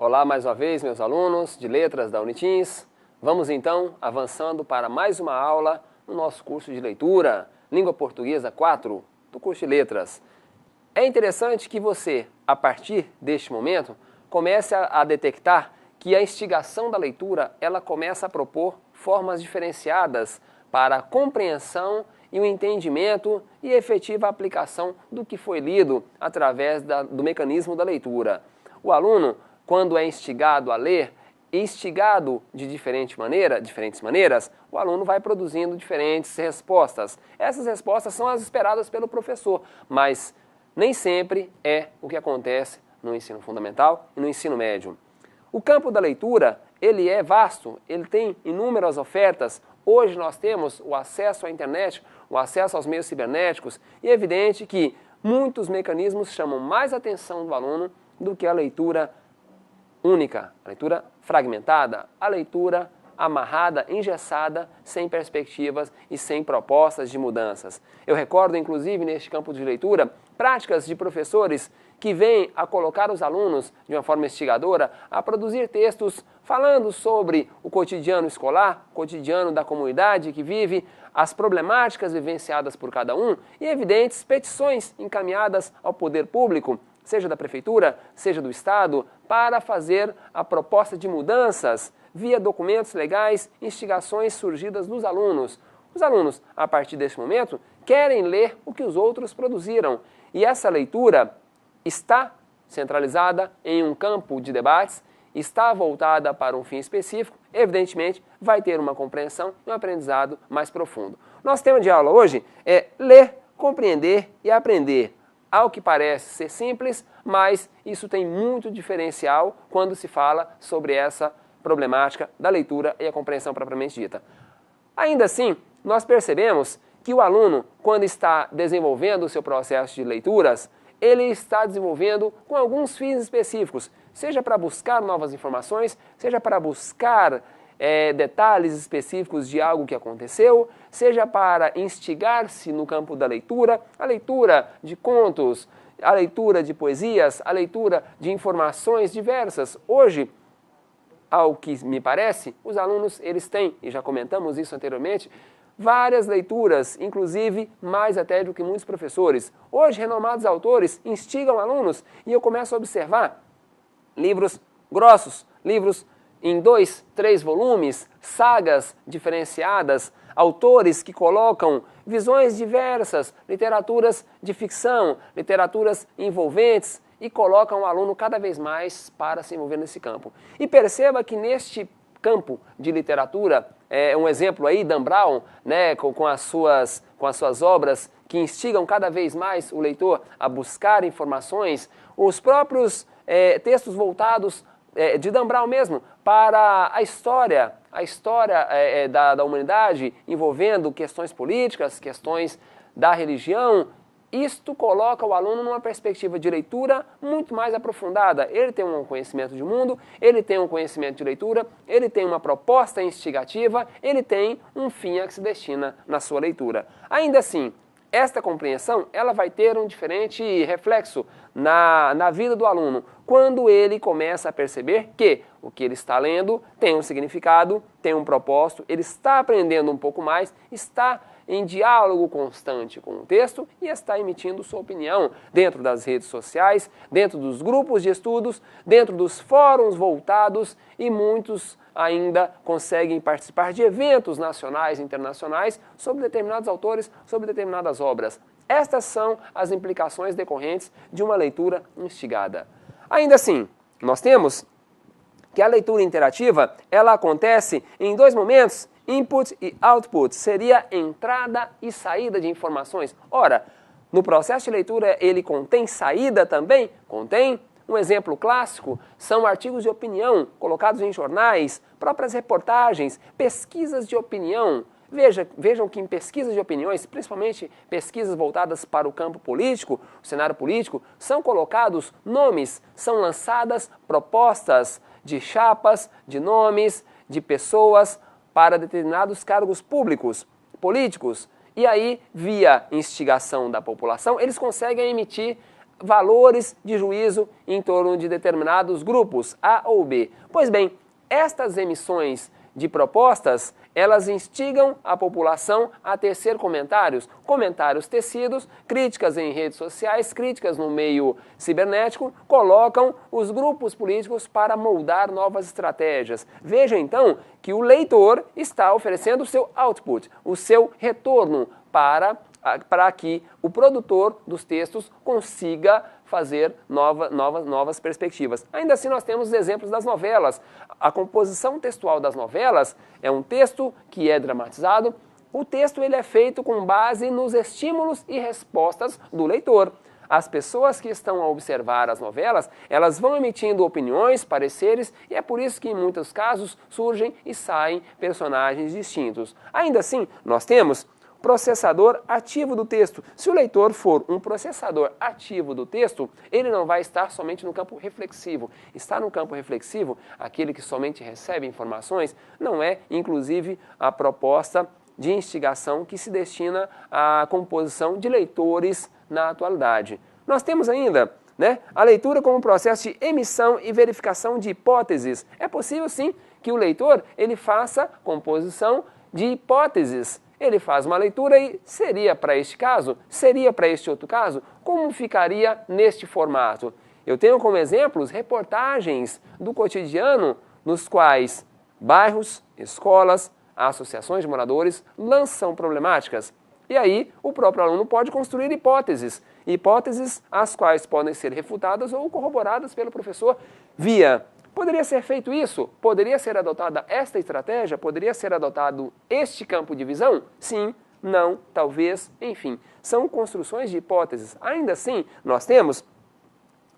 Olá mais uma vez, meus alunos de letras da Unitins. Vamos então avançando para mais uma aula no nosso curso de leitura, Língua Portuguesa 4, do curso de letras. É interessante que você, a partir deste momento, comece a detectar que a instigação da leitura, ela começa a propor formas diferenciadas para a compreensão e o entendimento e efetiva aplicação do que foi lido através do mecanismo da leitura. O aluno, quando é instigado a ler, instigado de diferentes maneiras, o aluno vai produzindo diferentes respostas. Essas respostas são as esperadas pelo professor, mas nem sempre é o que acontece no ensino fundamental e no ensino médio. O campo da leitura, ele é vasto, ele tem inúmeras ofertas. Hoje nós temos o acesso à internet, o acesso aos meios cibernéticos, e é evidente que muitos mecanismos chamam mais atenção do aluno do que a leitura única, a leitura fragmentada, a leitura amarrada, engessada, sem perspectivas e sem propostas de mudanças. Eu recordo, inclusive, neste campo de leitura, práticas de professores que vêm a colocar os alunos, de uma forma instigadora, a produzir textos falando sobre o cotidiano escolar, o cotidiano da comunidade que vive, as problemáticas vivenciadas por cada um e evidentes petições encaminhadas ao poder público, seja da prefeitura, seja do Estado, para fazer a proposta de mudanças via documentos legais, instigações surgidas dos alunos. Os alunos, a partir desse momento, querem ler o que os outros produziram. E essa leitura está centralizada em um campo de debates, está voltada para um fim específico, evidentemente vai ter uma compreensão e um aprendizado mais profundo. Nosso tema de aula hoje é ler, compreender e aprender. Ao que parece ser simples, mas isso tem muito diferencial quando se fala sobre essa problemática da leitura e a compreensão propriamente dita. Ainda assim, nós percebemos que o aluno, quando está desenvolvendo o seu processo de leituras, ele está desenvolvendo com alguns fins específicos, seja para buscar novas informações, seja para buscar detalhes específicos de algo que aconteceu, seja para instigar-se no campo da leitura, a leitura de contos, a leitura de poesias, a leitura de informações diversas. Hoje, ao que me parece, os alunos eles têm, e já comentamos isso anteriormente, várias leituras, inclusive mais até do que muitos professores. Hoje, renomados autores instigam alunos e eu começo a observar livros grossos, livros em 2, 3 volumes, sagas diferenciadas, autores que colocam visões diversas, literaturas de ficção, literaturas envolventes e colocam o aluno cada vez mais para se envolver nesse campo. E perceba que neste campo de literatura, um exemplo aí, Dan Brown, né, com as suas obras que instigam cada vez mais o leitor a buscar informações, os próprios textos voltados de Dan Brown mesmo, para a história da humanidade, envolvendo questões políticas, questões da religião. Isto coloca o aluno numa perspectiva de leitura muito mais aprofundada. Ele tem um conhecimento de mundo, ele tem um conhecimento de leitura, ele tem uma proposta instigativa, ele tem um fim a que se destina na sua leitura. Ainda assim, esta compreensão ela vai ter um diferente reflexo na vida do aluno, quando ele começa a perceber que o que ele está lendo tem um significado, tem um propósito, ele está aprendendo um pouco mais, está em diálogo constante com o texto e está emitindo sua opinião dentro das redes sociais, dentro dos grupos de estudos, dentro dos fóruns voltados e muitos ainda conseguem participar de eventos nacionais e internacionais sobre determinados autores, sobre determinadas obras. Estas são as implicações decorrentes de uma leitura instigada. Ainda assim, nós temos que a leitura interativa, ela acontece em 2 momentos, input e output, seria entrada e saída de informações. Ora, no processo de leitura ele contém saída também? Contém. Um exemplo clássico são artigos de opinião colocados em jornais, próprias reportagens, pesquisas de opinião. Vejam que em pesquisas de opiniões, principalmente pesquisas voltadas para o campo político, o cenário político, são colocados nomes, são lançadas propostas de chapas, de nomes, de pessoas para determinados cargos públicos, políticos. E aí, via instigação da população, eles conseguem emitir valores de juízo em torno de determinados grupos, A ou B. Pois bem, estas emissões de propostas, elas instigam a população a tecer comentários, comentários tecidos, críticas em redes sociais, críticas no meio cibernético, colocam os grupos políticos para moldar novas estratégias. Veja então que o leitor está oferecendo o seu output, o seu retorno para que o produtor dos textos consiga fazer novas perspectivas. Ainda assim, nós temos os exemplos das novelas. A composição textual das novelas é um texto que é dramatizado. O texto ele é feito com base nos estímulos e respostas do leitor. As pessoas que estão a observar as novelas, elas vão emitindo opiniões, pareceres, e é por isso que em muitos casos surgem e saem personagens distintos. Ainda assim, nós temos processador ativo do texto. Se o leitor for um processador ativo do texto, ele não vai estar somente no campo reflexivo. Estar no campo reflexivo, aquele que somente recebe informações, não é, inclusive, a proposta de instigação que se destina à composição de leitores na atualidade. Nós temos ainda, a leitura como processo de emissão e verificação de hipóteses. É possível, sim, que o leitor ele faça composição de hipóteses. Ele faz uma leitura e seria para este caso? Seria para este outro caso? Como ficaria neste formato? Eu tenho como exemplos reportagens do cotidiano nos quais bairros, escolas, associações de moradores lançam problemáticas. E aí o próprio aluno pode construir hipóteses. Hipóteses as quais podem ser refutadas ou corroboradas pelo professor via. Poderia ser feito isso? Poderia ser adotada esta estratégia? Poderia ser adotado este campo de visão? Sim, não, talvez, enfim. São construções de hipóteses. Ainda assim, nós temos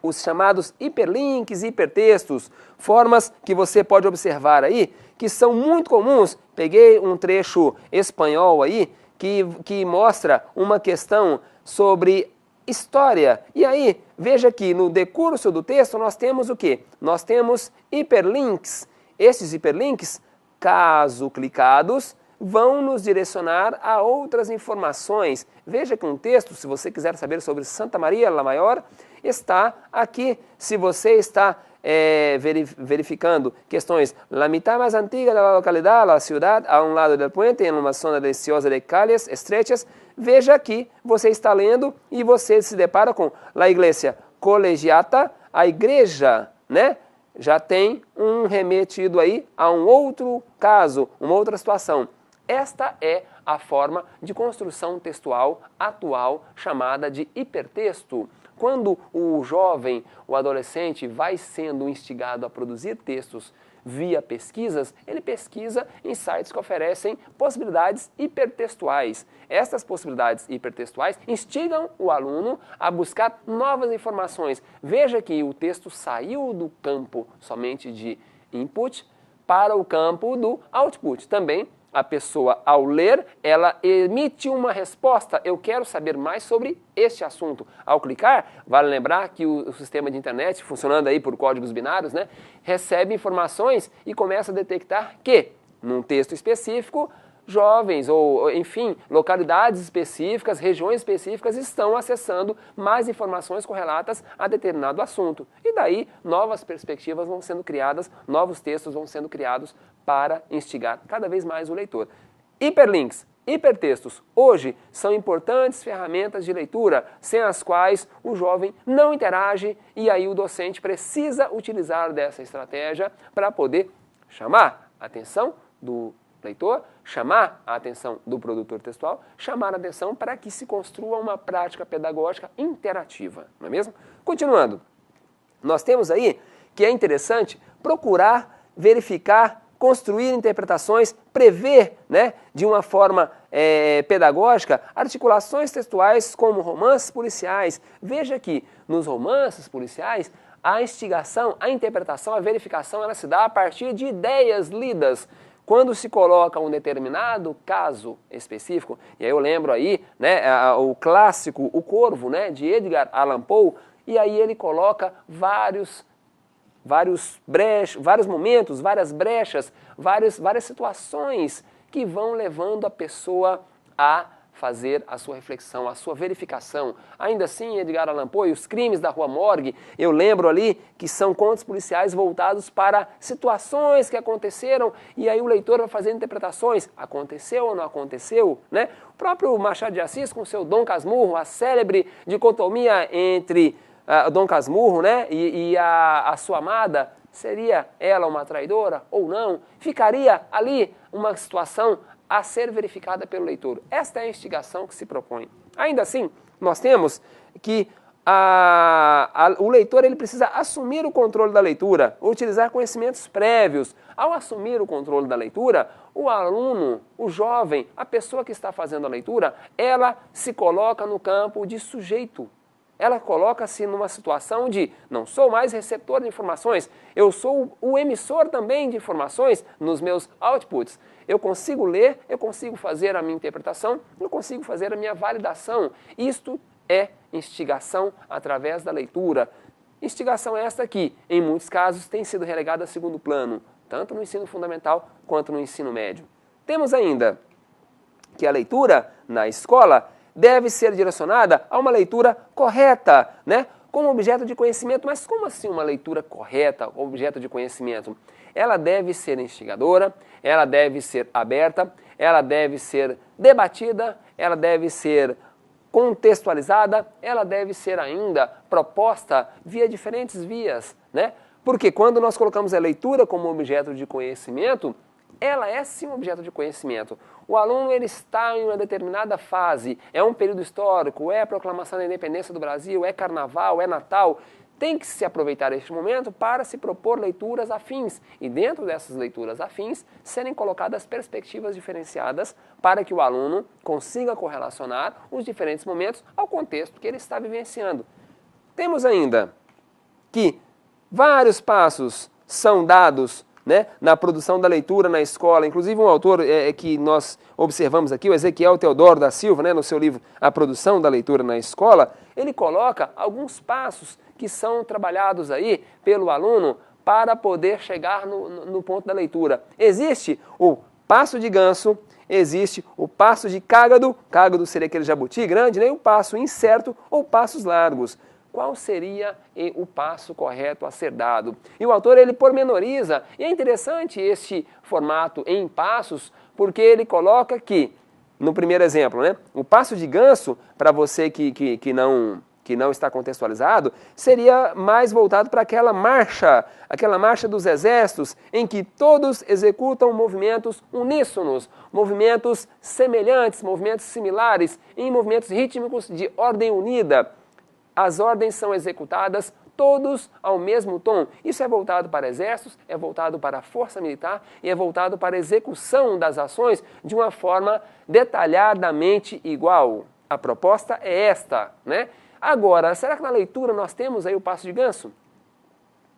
os chamados hiperlinks e hipertextos, formas que você pode observar aí, que são muito comuns. Peguei um trecho espanhol aí, que mostra uma questão sobre história. E aí, veja que no decurso do texto nós temos o quê? Nós temos hiperlinks. Esses hiperlinks, caso clicados, vão nos direcionar a outras informações. Veja que um texto, se você quiser saber sobre Santa Maria la Mayor, está aqui. Se você está verificando questões, la mitad más antigua de la localidad, la ciudad, a un lado del puente, en una zona deliciosa de calles estrechas, veja que você está lendo e você se depara com la iglesia colegiata, a igreja, já tem um remetido aí a um outro caso, uma outra situação. Esta é a forma de construção textual atual chamada de hipertexto. Quando o jovem, o adolescente, vai sendo instigado a produzir textos via pesquisas, ele pesquisa em sites que oferecem possibilidades hipertextuais. Estas possibilidades hipertextuais instigam o aluno a buscar novas informações. Veja que o texto saiu do campo somente de input para o campo do output. Também a pessoa, ao ler, ela emite uma resposta. Eu quero saber mais sobre este assunto. Ao clicar, vale lembrar que o sistema de internet, funcionando aí por códigos binários, recebe informações e começa a detectar que, num texto específico, jovens ou, enfim, localidades específicas, regiões específicas estão acessando mais informações correlatas a determinado assunto. E daí, novas perspectivas vão sendo criadas, novos textos vão sendo criados para instigar cada vez mais o leitor. Hiperlinks, hipertextos, hoje são importantes ferramentas de leitura, sem as quais o jovem não interage e aí o docente precisa utilizar dessa estratégia para poder chamar a atenção do leitor, chamar a atenção do produtor textual, chamar a atenção para que se construa uma prática pedagógica interativa, não é mesmo? Continuando, nós temos aí que é interessante procurar, verificar, construir interpretações, prever, de uma forma pedagógica, articulações textuais como romances policiais. Veja que nos romances policiais, a instigação, a interpretação, a verificação, ela se dá a partir de ideias lidas. Quando se coloca um determinado caso específico, e aí eu lembro aí, o clássico O Corvo, de Edgar Allan Poe, e aí ele coloca vários momentos, várias brechas, várias situações que vão levando a pessoa a fazer a sua reflexão, a sua verificação. Ainda assim, Edgar Allan Poe, Os Crimes da Rua Morgue, eu lembro ali que são contos policiais voltados para situações que aconteceram e aí o leitor vai fazendo interpretações. Aconteceu ou não aconteceu, né? O próprio Machado de Assis com seu Dom Casmurro, a célebre dicotomia entre Dom Casmurro, né, e a sua amada, seria ela uma traidora ou não? Ficaria ali uma situação a ser verificada pelo leitor. Esta é a instigação que se propõe. Ainda assim, nós temos que o leitor ele precisa assumir o controle da leitura, utilizar conhecimentos prévios. Ao assumir o controle da leitura, o aluno, o jovem, a pessoa que está fazendo a leitura, ela se coloca no campo de sujeito. Ela coloca-se numa situação de não sou mais receptor de informações, eu sou o emissor também de informações nos meus outputs. Eu consigo ler, eu consigo fazer a minha interpretação, eu consigo fazer a minha validação. Isto é instigação através da leitura. Instigação esta que, em muitos casos, tem sido relegada a segundo plano, tanto no ensino fundamental quanto no ensino médio. Temos ainda que a leitura na escola deve ser direcionada a uma leitura correta, né? Como objeto de conhecimento. Mas como assim uma leitura correta, objeto de conhecimento? Ela deve ser instigadora, ela deve ser aberta, ela deve ser debatida, ela deve ser contextualizada, ela deve ser ainda proposta via diferentes vias, né? Porque quando nós colocamos a leitura como objeto de conhecimento, ela é sim um objeto de conhecimento. O aluno ele está em uma determinada fase, é um período histórico, é a proclamação da independência do Brasil, é carnaval, é Natal. Tem que se aproveitar este momento para se propor leituras afins e dentro dessas leituras afins serem colocadas perspectivas diferenciadas para que o aluno consiga correlacionar os diferentes momentos ao contexto que ele está vivenciando. Temos ainda que vários passos são dados, né, na produção da leitura na escola. Inclusive um autor que nós observamos aqui, o Ezequiel Teodoro da Silva, né, no seu livro A Produção da Leitura na Escola, ele coloca alguns passos que são trabalhados aí pelo aluno para poder chegar no ponto da leitura. Existe o passo de ganso, existe o passo de cágado, cágado seria aquele jabuti grande, né, e o passo incerto ou passos largos. Qual seria o passo correto a ser dado? E o autor ele pormenoriza, e é interessante este formato em passos, porque ele coloca que, no primeiro exemplo, né, o passo de ganso, para você que não está contextualizado, seria mais voltado para aquela marcha dos exércitos, em que todos executam movimentos uníssonos, movimentos semelhantes, movimentos similares, em movimentos rítmicos de ordem unida. As ordens são executadas todos ao mesmo tom. Isso é voltado para exércitos, é voltado para a força militar e é voltado para a execução das ações de uma forma detalhadamente igual. A proposta é esta, né? Agora, será que na leitura nós temos aí o passo de ganso? O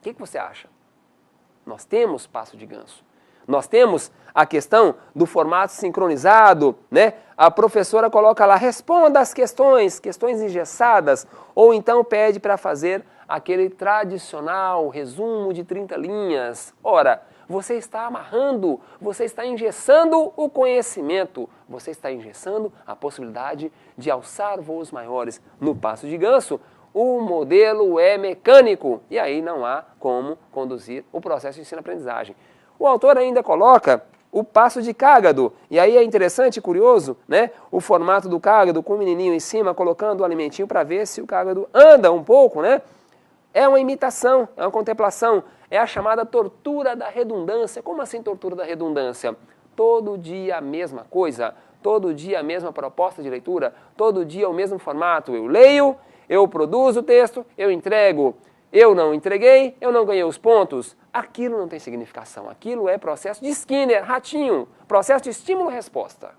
que você acha? Nós temos passo de ganso. Nós temos a questão do formato sincronizado, né? A professora coloca lá, responda as questões engessadas, ou então pede para fazer aquele tradicional resumo de 30 linhas. Ora, você está amarrando, você está engessando o conhecimento, você está engessando a possibilidade de alçar voos maiores. No passo de ganso, o modelo é mecânico e aí não há como conduzir o processo de ensino-aprendizagem. O autor ainda coloca o passo de cágado, e aí é interessante e curioso, né? O formato do cágado com o menininho em cima colocando o alimentinho para ver se o cágado anda um pouco, né? É uma imitação, é uma contemplação, é a chamada tortura da redundância. Como assim tortura da redundância? Todo dia a mesma coisa, todo dia a mesma proposta de leitura, todo dia o mesmo formato. Eu leio, eu produzo o texto, eu entrego. Eu não entreguei, eu não ganhei os pontos. Aquilo não tem significação. Aquilo é processo de Skinner, ratinho, processo de estímulo-resposta.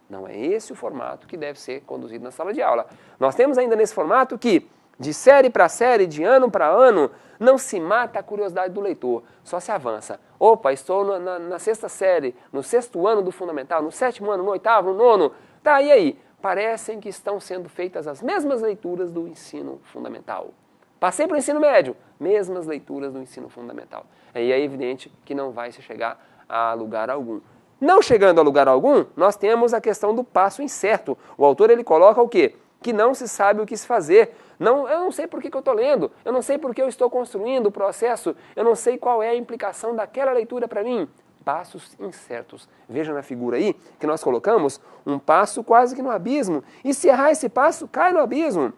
Não é esse o formato que deve ser conduzido na sala de aula. Nós temos ainda nesse formato que, de série para série, de ano para ano, não se mata a curiosidade do leitor, só se avança. Opa, estou na sexta série, no sexto ano do fundamental, no sétimo ano, no oitavo, no nono. Tá, e aí? Parecem que estão sendo feitas as mesmas leituras do ensino fundamental. Passei para o ensino médio, mesmas leituras do ensino fundamental. E é evidente que não vai se chegar a lugar algum. Não chegando a lugar algum, nós temos a questão do passo incerto. O autor ele coloca o quê? Que não se sabe o que se fazer. Não, eu não sei por que eu estou lendo, eu não sei por que eu estou construindo o processo, eu não sei qual é a implicação daquela leitura para mim. Passos incertos. Veja na figura aí que nós colocamos um passo quase que no abismo. E se errar esse passo, cai no abismo.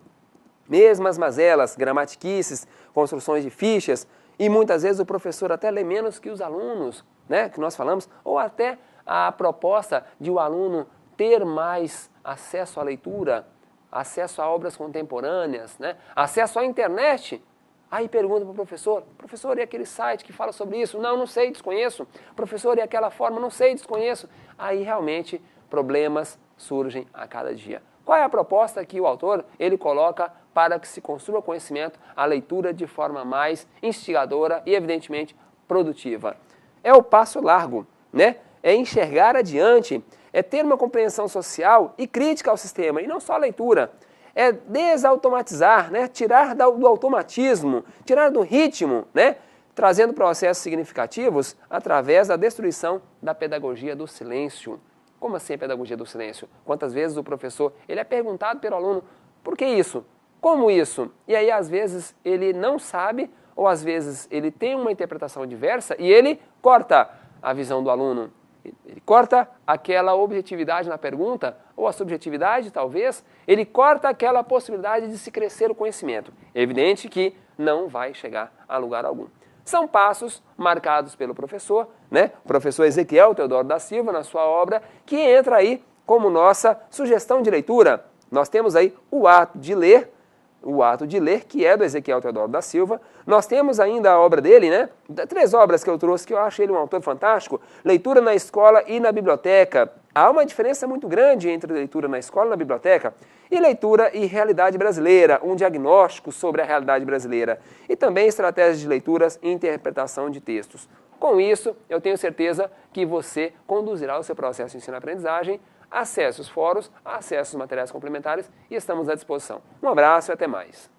Mesmas mazelas, gramatiquices, construções de fichas, e muitas vezes o professor até lê menos que os alunos, né, que nós falamos, ou até a proposta de o aluno ter mais acesso à leitura, acesso a obras contemporâneas, né, acesso à internet. Aí pergunta para o professor, e aquele site que fala sobre isso? Não, não sei, desconheço. Professor, e aquela forma? Não sei, desconheço. Aí realmente problemas surgem a cada dia. Qual é a proposta que o autor ele coloca para que se construa conhecimento, a leitura de forma mais instigadora e, evidentemente, produtiva? É o passo largo, né? É enxergar adiante, é ter uma compreensão social e crítica ao sistema, e não só a leitura. É desautomatizar, né? Tirar do automatismo, tirar do ritmo, né? Trazendo processos significativos através da destruição da pedagogia do silêncio. Como assim a pedagogia do silêncio? Quantas vezes o professor ele é perguntado pelo aluno, por que isso? Como isso? E aí às vezes ele não sabe, ou às vezes ele tem uma interpretação diversa e ele corta a visão do aluno. Ele corta aquela objetividade na pergunta, ou a subjetividade talvez, ele corta aquela possibilidade de se crescer o conhecimento. É evidente que não vai chegar a lugar algum. São passos marcados pelo professor, né? O professor Ezequiel Teodoro da Silva, na sua obra, que entra aí como nossa sugestão de leitura. Nós temos aí o ato de ler, que é do Ezequiel Teodoro da Silva. Nós temos ainda a obra dele, né? 3 obras que eu trouxe, que eu acho ele um autor fantástico. Leitura na escola e na biblioteca. Há uma diferença muito grande entre leitura na escola e na biblioteca. E leitura e realidade brasileira, um diagnóstico sobre a realidade brasileira. E também estratégias de leituras e interpretação de textos. Com isso, eu tenho certeza que você conduzirá o seu processo de ensino-aprendizagem. Acesse os fóruns, acesse os materiais complementares e estamos à disposição. Um abraço e até mais.